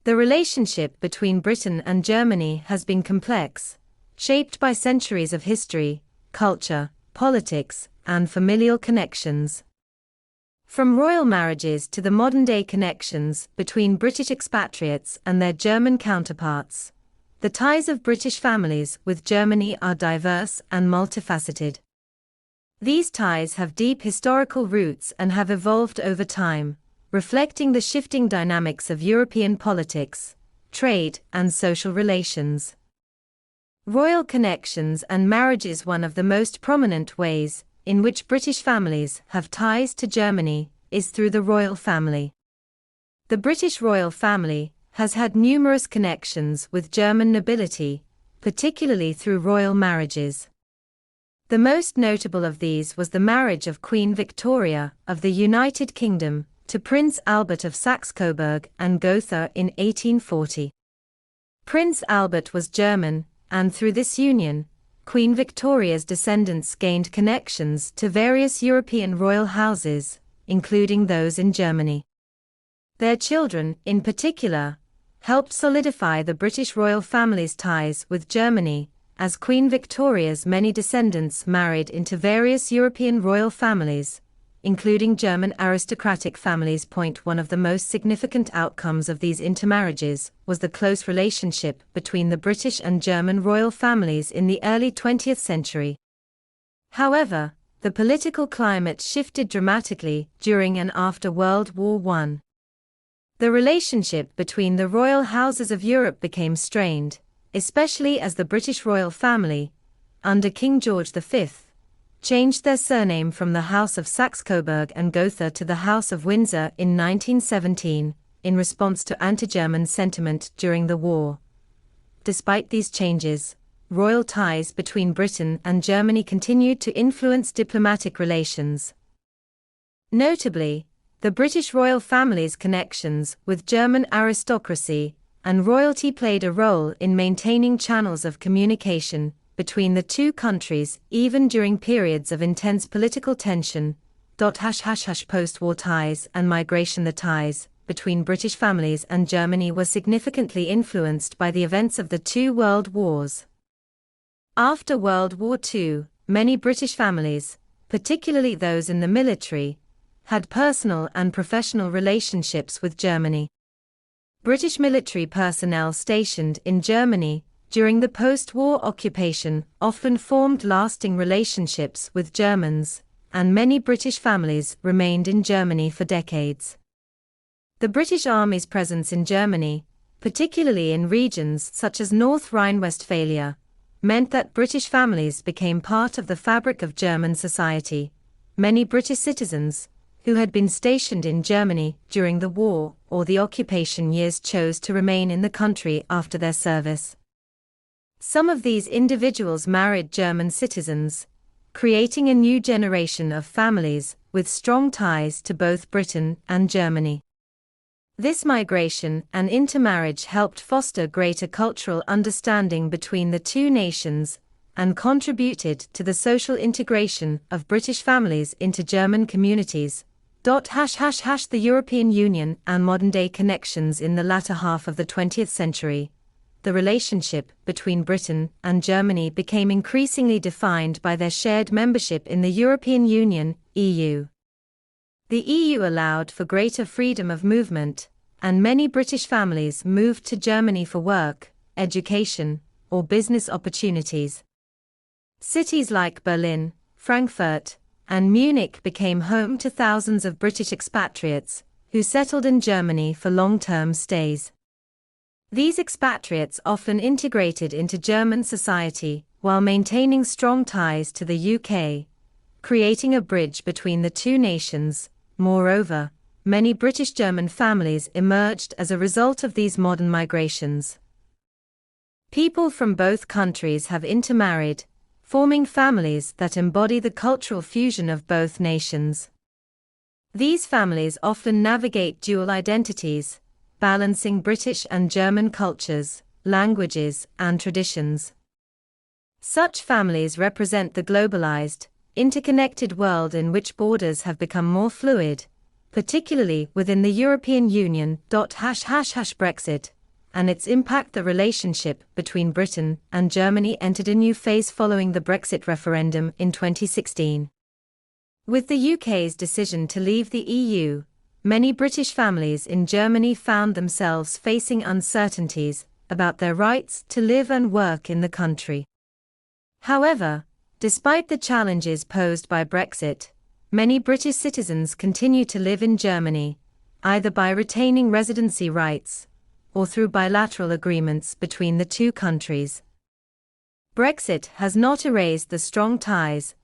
The relationship between Britain and Germany has been complex, shaped by centuries of history, culture, politics, and familial connections. From royal marriages to the modern-day connections between British expatriates and their German counterparts, the ties of British families with Germany are diverse and multifaceted. These ties have deep historical roots and have evolved over time, reflecting the shifting dynamics of European politics, trade, and social relations. Royal connections and marriages. One of the most prominent ways in which British families have ties to Germany is through the royal family. The British royal family has had numerous connections with German nobility, particularly through royal marriages. The most notable of these was the marriage of Queen Victoria of the United Kingdom to Prince Albert of Saxe-Coburg and Gotha in 1840. Prince Albert was German, and through this union, Queen Victoria's descendants gained connections to various European royal houses, including those in Germany. Their children, in particular, helped solidify the British royal family's ties with Germany, as Queen Victoria's many descendants married into various European royal families, including German aristocratic families. One of the most significant outcomes of these intermarriages was the close relationship between the British and German royal families in the early 20th century. However, the political climate shifted dramatically during and after World War I. The relationship between the royal houses of Europe became strained, especially as the British royal family, under King George V, changed their surname from the House of Saxe-Coburg and Gotha to the House of Windsor in 1917, in response to anti-German sentiment during the war. Despite these changes, royal ties between Britain and Germany continued to influence diplomatic relations. Notably, the British royal family's connections with German aristocracy and royalty played a role in maintaining channels of communication between the two countries even during periods of intense political tension. Post-war ties and migration. The ties between British families and Germany were significantly influenced by the events of the two world wars. After World War II, many British families, particularly those in the military, had personal and professional relationships with Germany. British military personnel stationed in Germany during the post-war occupation often formed lasting relationships with Germans, and many British families remained in Germany for decades. The British Army's presence in Germany, particularly in regions such as North Rhine-Westphalia, meant that British families became part of the fabric of German society. Many British citizens, who had been stationed in Germany during the war or the occupation years, chose to remain in the country after their service. Some of these individuals married German citizens, creating a new generation of families with strong ties to both Britain and Germany. This migration and intermarriage helped foster greater cultural understanding between the two nations and contributed to the social integration of British families into German communities. The European Union and modern-day connections. In the latter half of the 20th century, the relationship between Britain and Germany became increasingly defined by their shared membership in the European Union, EU. The EU allowed for greater freedom of movement, and many British families moved to Germany for work, education, or business opportunities. Cities like Berlin, Frankfurt, and Munich became home to thousands of British expatriates who settled in Germany for long-term stays. These expatriates often integrated into German society while maintaining strong ties to the UK, creating a bridge between the two nations. Moreover, many British-German families emerged as a result of these modern migrations. People from both countries have intermarried, forming families that embody the cultural fusion of both nations. These families often navigate dual identities, balancing British and German cultures, languages, and traditions. Such families represent the globalized, interconnected world in which borders have become more fluid, particularly within the European Union. Brexit and its impact. The relationship between Britain and Germany entered a new phase following the Brexit referendum in 2016. With the UK's decision to leave the EU, many British families in Germany found themselves facing uncertainties about their rights to live and work in the country. However, despite the challenges posed by Brexit, many British citizens continue to live in Germany, either by retaining residency rights or through bilateral agreements between the two countries. Brexit has not erased the strong ties